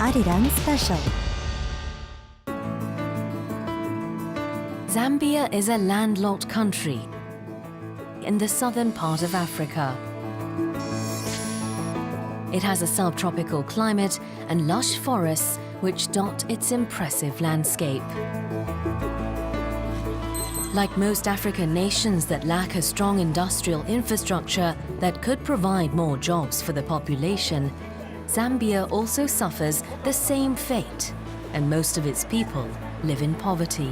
Arirang Special. Zambia is a landlocked country in the southern part of Africa. It has a subtropical climate and lush forests which dot its impressive landscape. Like most African nations that lack a strong industrial infrastructure that could provide more jobs for the population, Zambia also suffers the same fate, and most of its people live in poverty.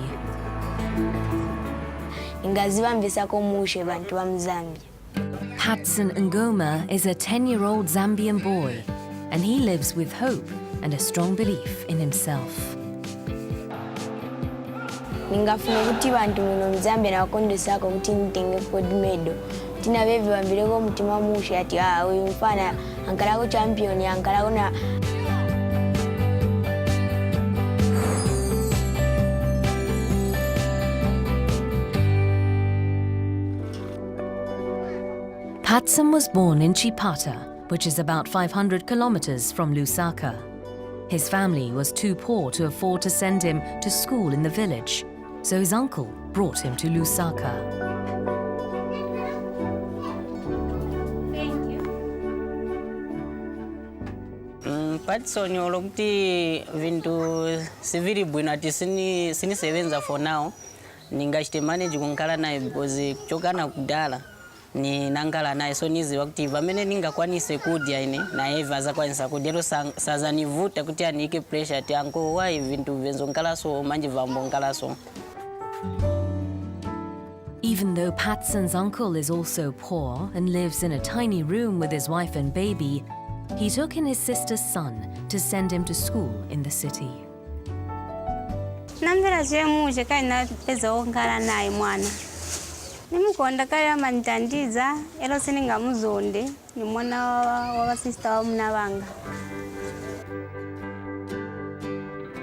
Patson Ngoma is a 10-year-old Zambian boy, and he lives with hope and a strong belief in himself. Ningafuna kuti bantu muno mzambia na wakondesako kuti nitenge gold medal. Tina bevi wambileko mutima mushi ati uyu mfana ankalako champion ankalako na Patson was born in Chipata, which is about 500 kilometers from Lusaka. His family was too poor to afford to send him to school in the village, so his uncle brought him to Lusaka. Patson yolokti vintu sivili bwino ati sinisebenza for now. Ningashite manage kunkala naye because chokana kudala ni nangala naye so nizi wakati vamene ningakwanise kudya ine na eva azakwanisa kudya saza nivuta kuti anike pressure ati anko why vintu venzo nkala so manje vambo nkala so. Even though Patson's uncle is also poor and lives in a tiny room with his wife and baby, he took in his sister's son to send him to school in the city. Namvera chemushe kaina peza onkala naye mwana. Nimukonda kaya mantandiza elo sininga muzonde ni mwana wa sister wa mnabanga.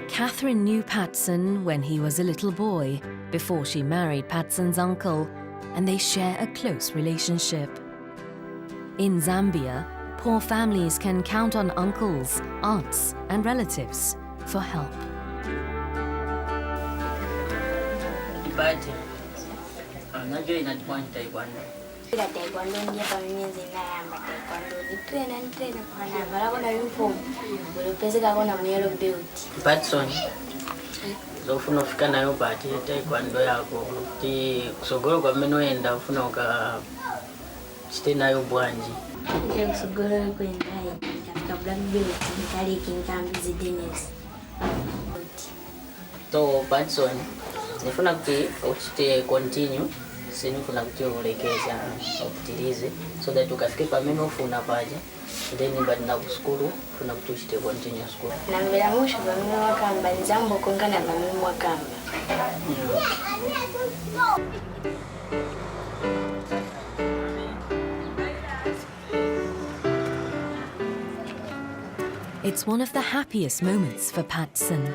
Catherine knew Patson when he was a little boy, before she married Patson's uncle, and they share a close relationship. In Zambia, poor families can count on uncles, aunts, and relatives for help. Najua inachukua Taekwondo. Bila Taekwondo ndia pamienzi nayamba Taekwondo nitrena kwa navara na uniform. Ulipezeka kona muyelo belt. Patson. Zofuna ufika nayo pati Taekwondo yako. Ti kusogolo kwa meno enda ufuna uka chite nayo bwanji. Ndio kusogolo kwenda katika black belt nikali kingambi zidenes. So Patson nifuna kuti uchite continue sinifuna kuti ulekeza ukutilize so that ukafike pamene ufuna paja then badi na kuskulu funa kuti uchite continue school. Nambela musho pamene wakamba nzambo kongana pamene wakamba. It's one of the happiest moments for Patson.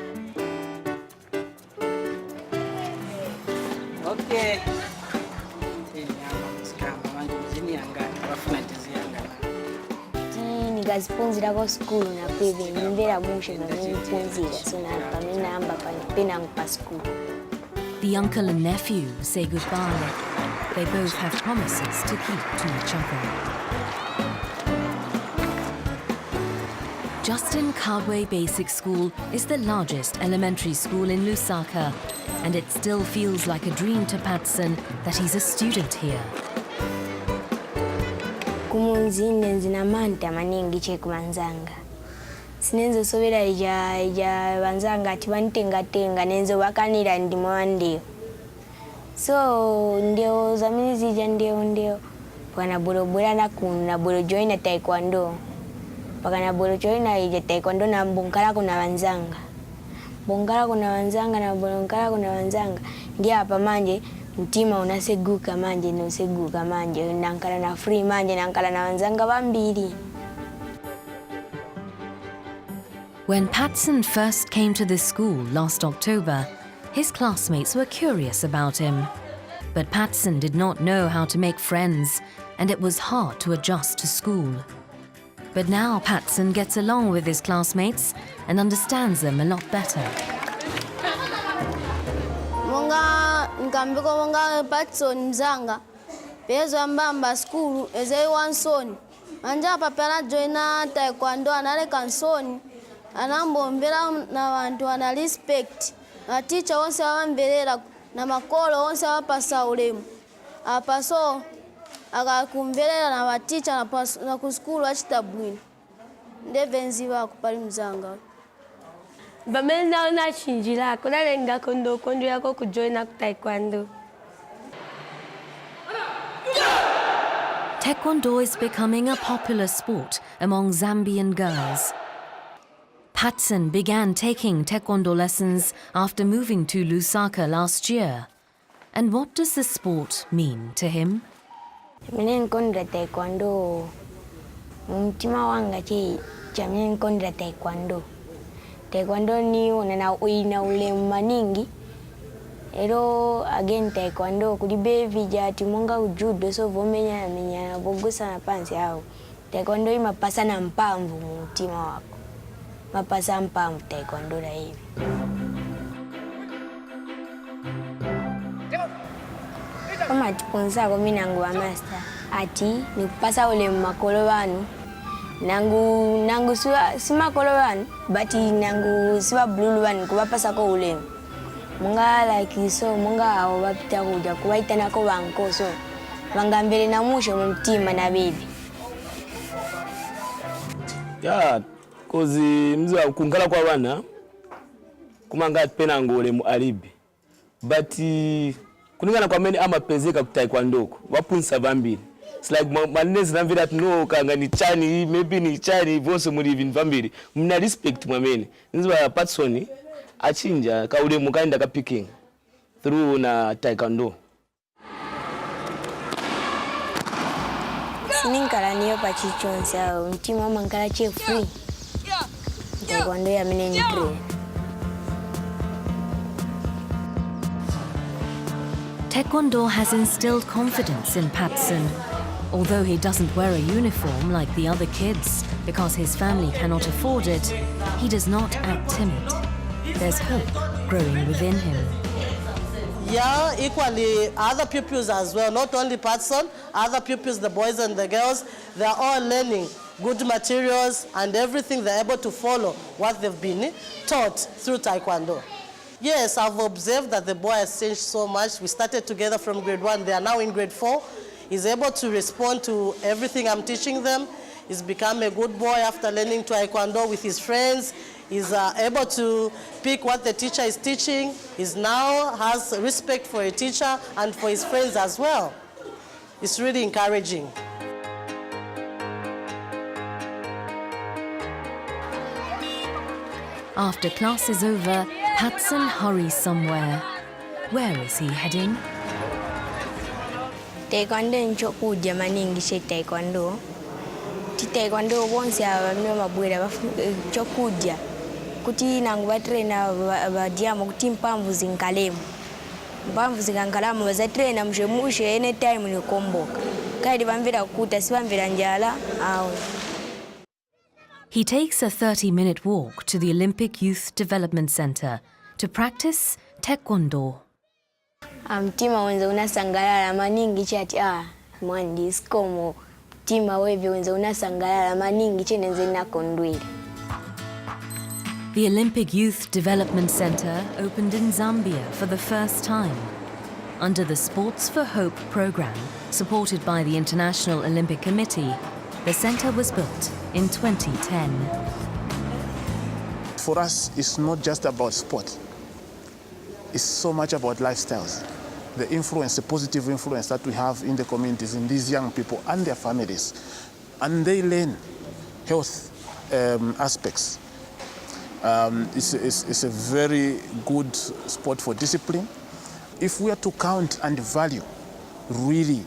Okay. Nikazipunzira kwa school na kwebe nimvera musho pamene punzira so na pamene amba pena pa school. The uncle and nephew say goodbye. They both have promises to keep to each other. Justin Kabwe Basic School is the largest elementary school in Lusaka, and it still feels like a dream to Patson that he's a student here. Kumunzine nzina manta maningi chekumanzanga. Sinenzo sobera ija banzanga ati bantenga nenzo wakanira ndimo ndio. So ndio zamini zija ndio. Bwana bolo na kuna bolo join Taekwondo. Pakana bolo join ija Taekwondo na mbongala kuna banzanga. Bongala kuna wanzanga na bongala kuna wanzanga. Ndia hapa manje mtima unaseguka manje no seguka manje nankala na free manje nankala na wanzanga bambiri. When Patson first came to this school last October, his classmates were curious about him. But Patson did not know how to make friends, and it was hard to adjust to school. But now Patson gets along with his classmates and understands them a lot better. Monga nkambiko monga Patson mzanga pezo ambamba school ezei wansoni anja papela joina taekwondo anale kansoni anambombera na bantu ana respect na teacher wonse abamberera na makolo wonse abapasa ulemu apaso akakumverera na baticha na ku school achitabwino ndevenzi bakupali mzanga bamene naona chinjira kunalenga kondo yako kujoina ku taekwondo. Taekwondo is becoming a popular sport among Zambian girls. Patson began taking Taekwondo lessons after moving to Lusaka last year. And what does the sport mean to him? Mine nkondra taekwondo mtima wanga chamine nkondra taekwondo. Taekwondo ni unena uina ule maningi. Ero again taekwondo kulibe vijati monga ujudo so vomenya bogusa na pansi hao. Taekwondo imapasa na mpamvu mtima wako. Mapasa mpamvu taekwondo la hivi. Kama tiponza kwa mimi nangu wa master ati ni kupasa ule makolo wanu nangu si makolo wanu but nangu siwa blue wanu kubapasa ko ule munga like so munga awo bapita kuja kubaita nako banko so bangambere na musho mumtima na baby kozi mzwa kungala kwa bana kumanga pena ngole mu alibi but kuningana kwa meni amapezeka ku taekwondo wapunsa vambiri. It's like manezi namvira no kanga ni chani maybe ni chani vose muri ibintu vambiri mna respect mwamene nzwa Patson achinja kaule mukaenda ka picking through na taekwondo. Sininkala niyo pachichonsa mtima mangala chefu taekwondo ya mine nyikre. Taekwondo has instilled confidence in Patson. Although he doesn't wear a uniform like the other kids because his family cannot afford it, he does not act timid. There's hope growing within him. Yeah, equally other pupils as well, not only Patson, other pupils, the boys and the girls, they're all learning good materials and everything. They're able to follow what they've been taught through Taekwondo. Yes, I've observed that the boy has changed so much. We started together from grade 1. They are now in grade 4. He's able to respond to everything I'm teaching them. He's become a good boy after learning Taekwondo with his friends. He's able to pick what the teacher is teaching. He now has respect for a teacher and for his friends as well. It's really encouraging. After class is over, Patson hurries somewhere. Where is he heading? Taekwondo ncho kuja maningi she taekwondo. Ti taekwondo bonse abamwe mabwera ncho kuja. Kuti nangu batrainer badiamo kuti mpamvu zinkalemu. Mpamvu zinkalamu bazatrainer mshemushe anytime ni komboka. Kadi bamvira kuta si bamvira njala awo. He takes a 30-minute walk to the Olympic Youth Development Center to practice Taekwondo. Mtima wenza unasangalala maningi chati mwandi skomo mtima wewe wenza unasangalala maningi chenenze nakondwele. The Olympic Youth Development Center opened in Zambia for the first time under the Sports for Hope program supported by the International Olympic Committee. The center was built in 2010. For us, it's not just about sport. It's so much about lifestyles. The influence, the positive influence that we have in the communities, in these young people and their families. And they learn health aspects. It's a very good sport for discipline. If we are to count and value really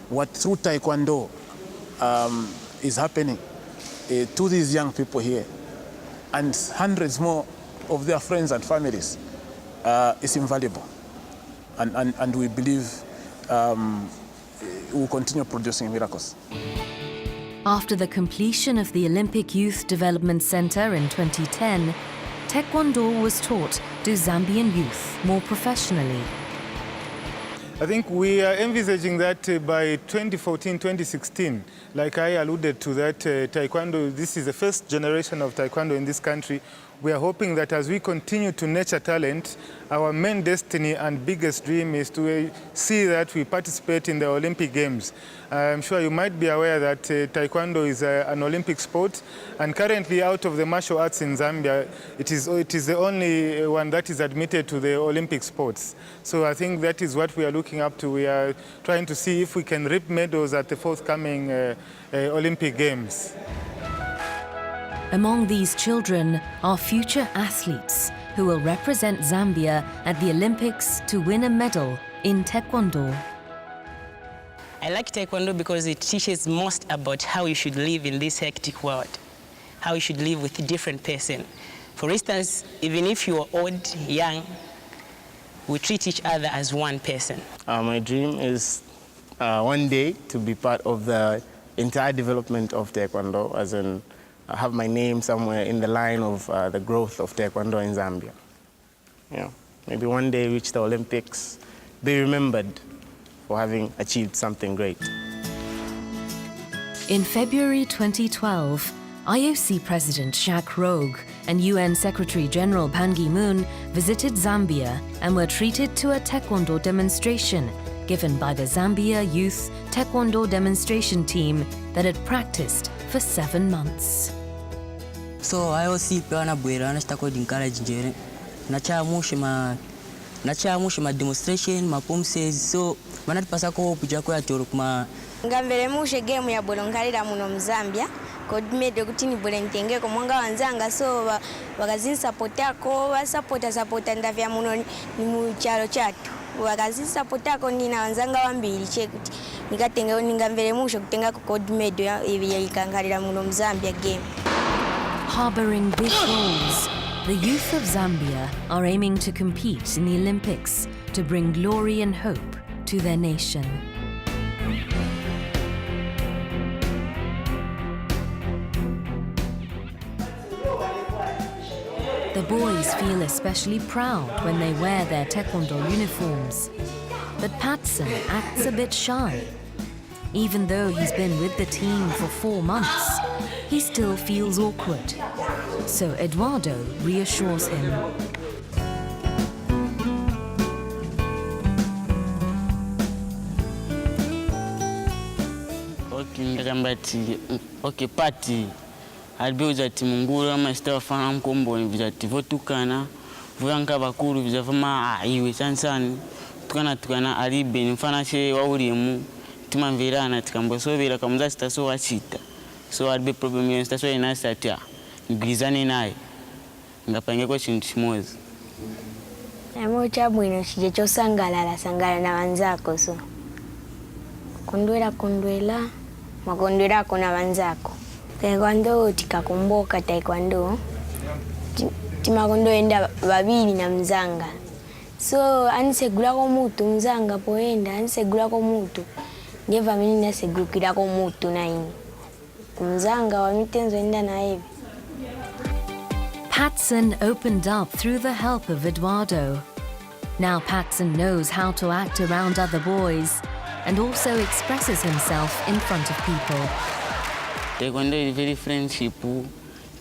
what through Taekwondo is happening to these young people here and hundreds more of their friends and families, is invaluable. And we believe we'll continue producing miracles. After the completion of the Olympic Youth Development Center in 2010, Taekwondo was taught to Zambian youth more professionally. I think we are envisaging that by 2014-2016, like I alluded to, that Taekwondo, this is the first generation of Taekwondo in this country. We are hoping that as we continue to nurture talent, our main destiny and biggest dream is to see that we participate in the Olympic Games. I'm sure you might be aware that Taekwondo is an Olympic sport, and currently out of the martial arts in Zambia, it is the only one that is admitted to the Olympic sports. So I think that is what we are looking up to. We are trying to see if we can reap medals at the forthcoming Olympic Games. Among these children are future athletes who will represent Zambia at the Olympics to win a medal in Taekwondo. I like Taekwondo because it teaches most about how you should live in this hectic world, how you should live with a different person. For instance, even if you are old, young, we treat each other as one person. My dream is one day to be part of the entire development of Taekwondo, as in have my name somewhere in the line of the growth of Taekwondo in Zambia. Maybe one day reach the Olympics, be remembered for having achieved something great. In February 2012, IOC President Jacques Rogue and UN Secretary-General Ban Ki-moon visited Zambia and were treated to a Taekwondo demonstration given by the Zambia Youth Taekwondo demonstration team that had practiced for 7 months. So IOC pewana bwera na stako encourage njere nacha ma demonstration ma pomses so manati pasako puja ko yatoro kuma ngambere mushe game ya bolo nkalira muno mzambia coordinate kuti ni bolo ntenge ko mwanga wanzanga so wakazin support yako wa support ndavya muno ni mu chalo chatu wakazin support yako nina wanzanga wambili chekuti nikatenga ningambere mushe kutenga ko coordinate ya ikankalira muno mzambia game. Harboring big goals, the youth of Zambia are aiming to compete in the Olympics to bring glory and hope to their nation. The boys feel especially proud when they wear their Taekwondo uniforms. But Patson acts a bit shy. Even though he's been with the team for 4 months, he still feels awkward. So Eduardo reassures him. Okay, party. Albiuza timungura master fana mkombo vizati votukana vuyanka bakuru vizafama iwe sansani tukana alibe mfana she waurimu timamvirana tikambosobera kamuza sitaso wachita so albe problem yo sitaso ina statia ngizane naye ngapange ko chintu chimozi amocha bwino chije chosangalala sangala na wanzako so kondwela makondwela kona wanzako Taekwondo tikakumboka Taekwondo timakondo enda babili na mzanga so anisegulako mutu mzanga poenda anisegulako mutu ndeva mimi nasegulukirako mutu na ini kumzanga wa mitenzo enda na hivi. Patson opened up through the help of Eduardo. Now Patson knows how to act around other boys and also expresses himself in front of people. Taekwondo is very friendship.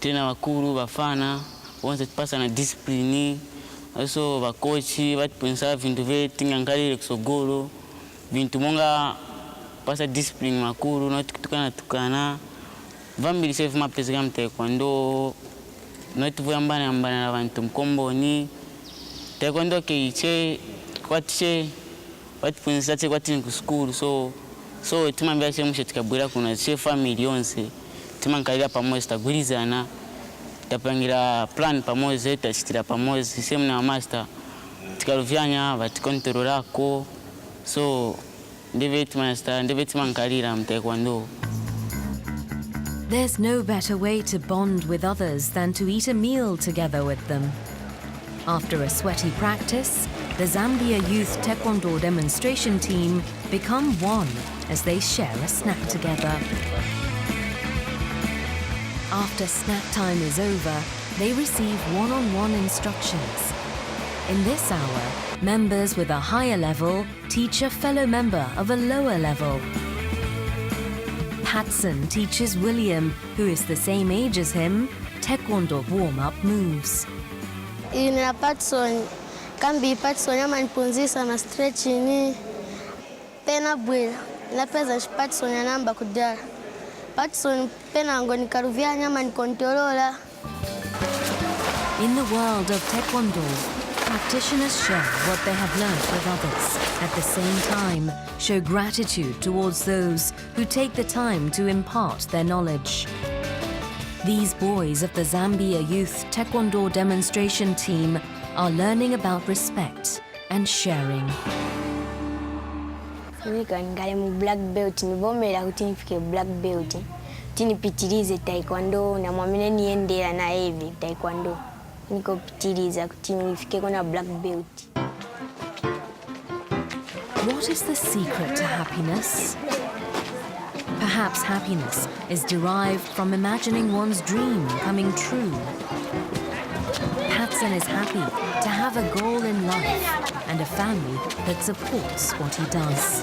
Tena wakuru bafana, once it pass na discipline. Also bakochi, batpensa vintu ve tingangali eksogolo. Vintu monga pasa discipline makuru, not tukana. Vambili save mapesegam Taekwondo. Not vuyambana na vantu mkombo ni. Taekwondo keiche kwatche batpensa tse kwatini ku school so timambia chemushe tikabwira kuna che family yonse timankalira pamoja tagwirizana tapangira plan pamoja tachitira pamoja same na master tikaruvyanya vatikontrolako so ndeve timankalira mtaekwondo. There's no better way to bond with others than to eat a meal together with them. After a sweaty practice, the Zambia Youth Taekwondo demonstration team become one as they share a snack together. After snack time is over, they receive one-on-one instructions. In this hour, members with a higher level teach a fellow member of a lower level. Patson teaches William, who is the same age as him, Taekwondo warm-up moves. Ina Patson, kambi Patson amanipunzisa na stretching. Pena bwela, napeza Patson yanamba kudala. Patson pena ngoni karuvia nyama nikontrolola. In the world of Taekwondo, practitioners share what they have learned with others. At the same time, show gratitude towards those who take the time to impart their knowledge. These boys of the Zambia Youth Taekwondo demonstration team are learning about respect and sharing. Ngale mu black belt nivomera kuti nifike black belt. Tinipitilize Taekwondo na mwamine niendera na hivi Taekwondo. Niko pitiliza kuti nifike kona black belt. What is the secret to happiness? Perhaps happiness is derived from imagining one's dream coming true. Patson is happy to have a goal in life and a family that supports what he does.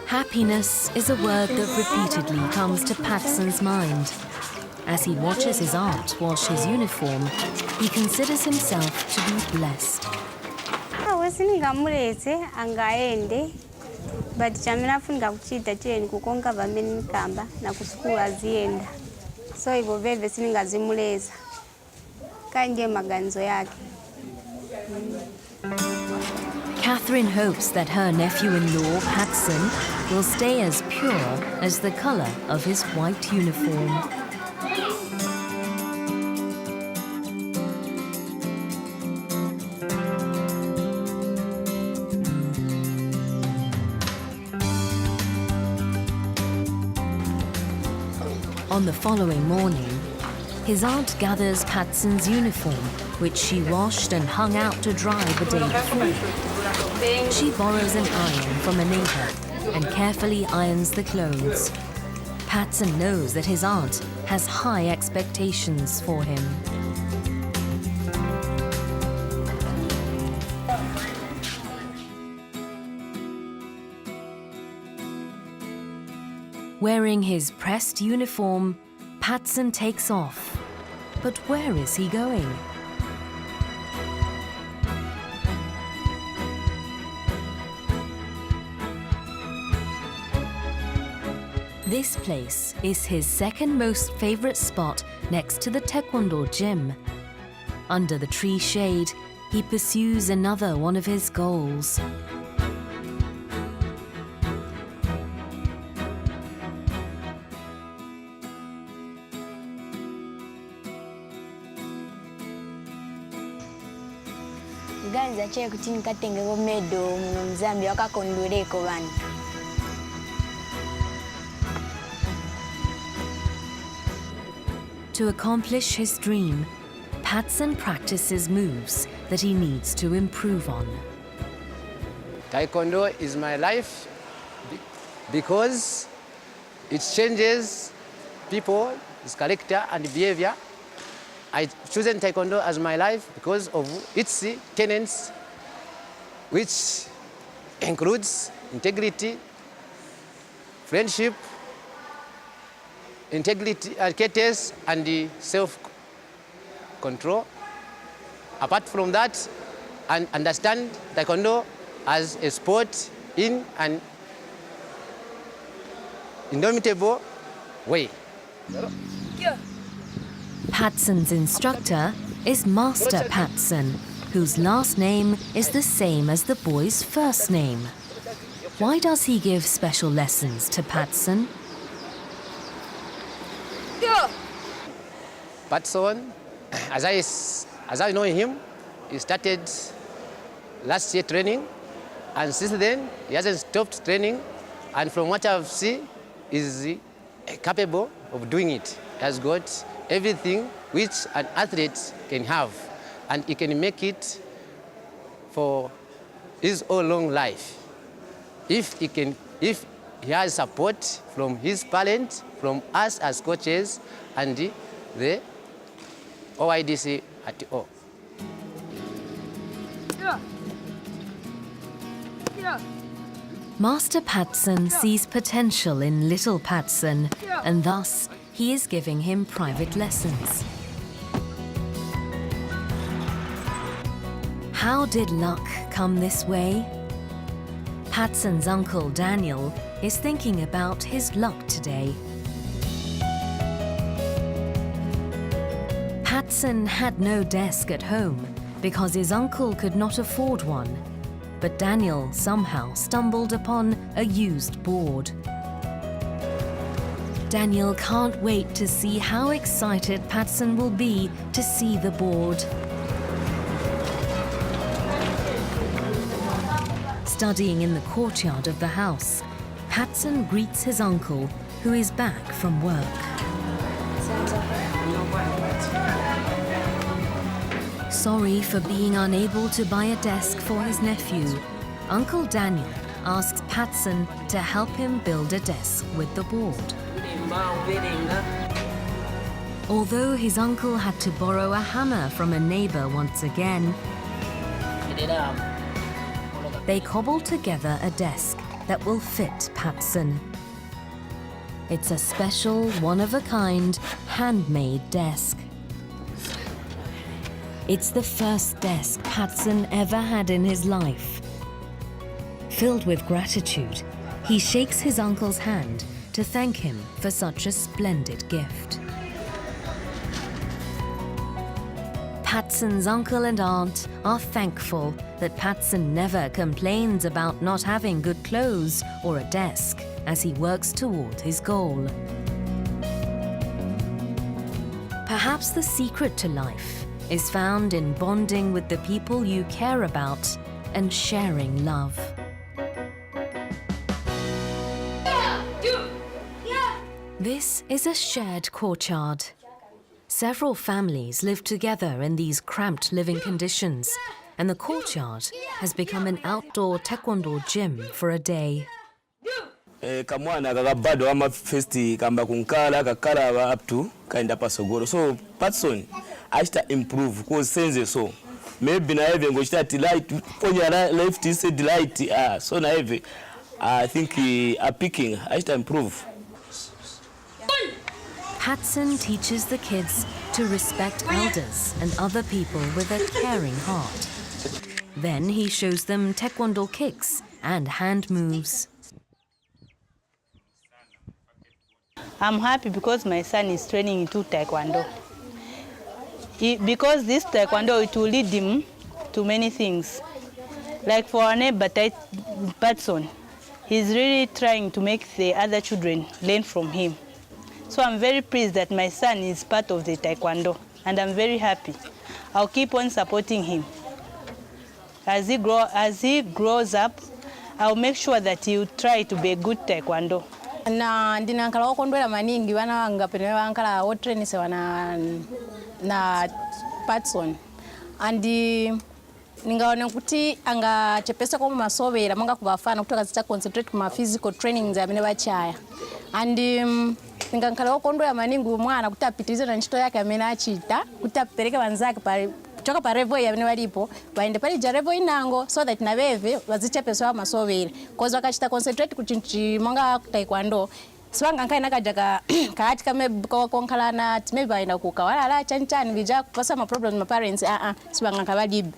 Happiness is a word that repeatedly comes to Patson's mind. As he watches his aunt wash his uniform, he considers himself to be blessed. But chamina funga kuchita cheni kukonga vameni kamba na kusukua azienda. So hivyo veve sininga zimuleza. Kange maganzo yake. Catherine hopes that her nephew-in-law, Patson, will stay as pure as the color of his white uniform. On the following morning, his aunt gathers Patson's uniform, which she washed and hung out to dry the day before. She borrows an iron from a neighbor and carefully irons the clothes. Patson knows that his aunt has high expectations for him. Wearing his pressed uniform, Patson takes off. But where is he going? This place is his second most favorite spot next to the Taekwondo gym. Under the tree shade, he pursues another one of his goals. Ganza che kuti nkatengeko medo mu Zambia wakakondwereko bana. To accomplish his dream, Patson practices moves that he needs to improve on. Taekwondo is my life because it changes people, its character and behavior. I've chosen Taekwondo as my life because of its tenets, which includes integrity, friendship, integrity, courtesy, and self-control. Apart from that, I understand Taekwondo as a sport in an indomitable way. Patson's instructor is Master Patson, whose last name is the same as the boy's first name. Why does he give special lessons to Patson? Patson, as I know him, he started last year training, And since then, he hasn't stopped training. And from what I've seen, is capable of doing it. He has got everything which an athlete can have. And he can make it for his whole long life. If he has support from his parents, from us as coaches, and the OIDC at all. Master Patson sees potential in little Patson, and thus he is giving him private lessons. How did luck come this way? Patson's uncle Daniel is thinking about his luck today. Patson had no desk at home because his uncle could not afford one, but Daniel somehow stumbled upon a used board. Daniel can't wait to see how excited Patson will be to see the board. Studying in the courtyard of the house, Patson greets his uncle, who is back from work. Sorry for being unable to buy a desk for his nephew, Uncle Daniel asks Patson to help him build a desk with the board. Although his uncle had to borrow a hammer from a neighbor once again, they cobbled together a desk that will fit Patson. It's a special, one-of-a-kind, handmade desk. It's the first desk Patson ever had in his life. Filled with gratitude, he shakes his uncle's hand to thank him for such a splendid gift. Patson's uncle and aunt are thankful that Patson never complains about not having good clothes or a desk as he works toward his goal. Perhaps the secret to life is found in bonding with the people you care about and sharing love. This is a shared courtyard. Several families live together in these cramped living conditions, and the courtyard has become an outdoor Taekwondo gym for a day. Kamwana kakabado ama festi kamba kunkala kakala up to kaenda pasogoro. So Patson ashita improve cause sense so maybe na even go start delight ponya left is a delight so na even I think a picking ashita improve. Patson teaches the kids to respect elders and other people with a caring heart. Then he shows them Taekwondo kicks and hand moves. I'm happy because my son is training into Taekwondo. Because this Taekwondo, it will lead him to many things. Like for our neighbor, Patson, he's really trying to make the other children learn from him. So I'm very pleased that my son is part of the Taekwondo, and I'm very happy. I'll keep on supporting him. As he grows up, I'll make sure that he will try to be a good Taekwondo. Na ndinankala okondwela maningi wana wanga pene wankala otrainise wana na Patson andi ningaona kuti anga chepesa kwa masovera manga kubafana kutoka zita concentrate kuma physical training za bene bachaya andi ningankala okondwela maningi umwana kuti apitirize na ntchito yake amene achita kuti apereke banzake pale kutoka pa level ya bene walipo baende pale ja level inango so that na beve bazichepeswa masovera cause wakachita concentrate kuchinchi monga Taekwondo sibanga nkai nakajaka kaati kame konkala na maybe baenda kukawala la chanchani bija kupasa ma problems ma parents sibanga kabadibi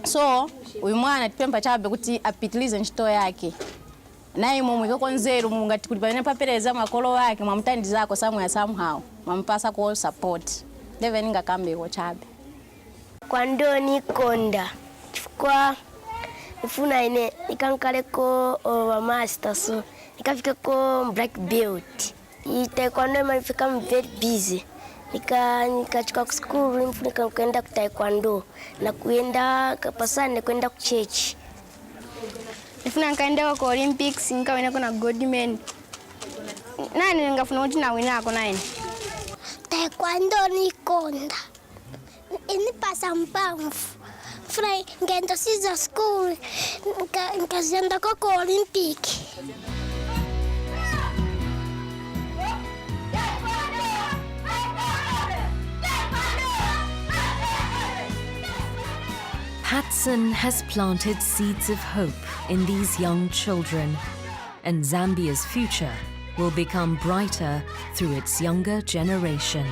so uyu mwana tipempa chabe kuti apitilize ntchito yake naye mumwe kokonzeru mungati kuti bane papereza makolo wake mamtandiza ko somehow mampasa ko support deve ninga kambe ko chabe Kwando ni konda chifukwa ifuna ine ikankale ko wa master so nikafika ko black belt Taekwondo malifika very busy nikachika ku school nifunika kwenda ku Taekwondo na kuenda kapasane kwenda ku church Ndifuna nkaendeko ku Olympics nkawineko na gold medal. Nani ngafuna kuti nawinako nani? Taekwondo nikonda. Inipasa mpamvu. Frai ngenda siza school nkazenda ku Olympic. Patson has planted seeds of hope in these young children, and Zambia's future will become brighter through its younger generation.